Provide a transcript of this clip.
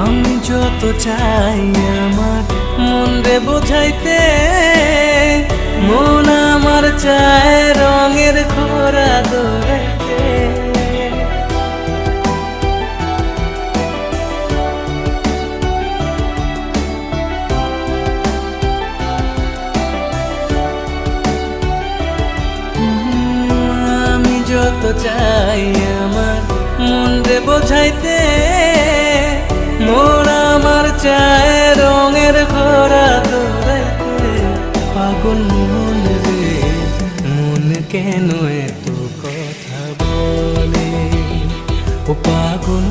আমি যত চাই আমার মন রে বোঝাইতে, মন আমার চায় রঙের ঘোড়া দৌড়াইতে। আমি যত চাই আমার মন রে বোঝাইতে, মন আমার চায় রঙের ঘোড়া দৌড়াইতে। পাগল মন রে মন কেন এত কথা বলে, ও পাগল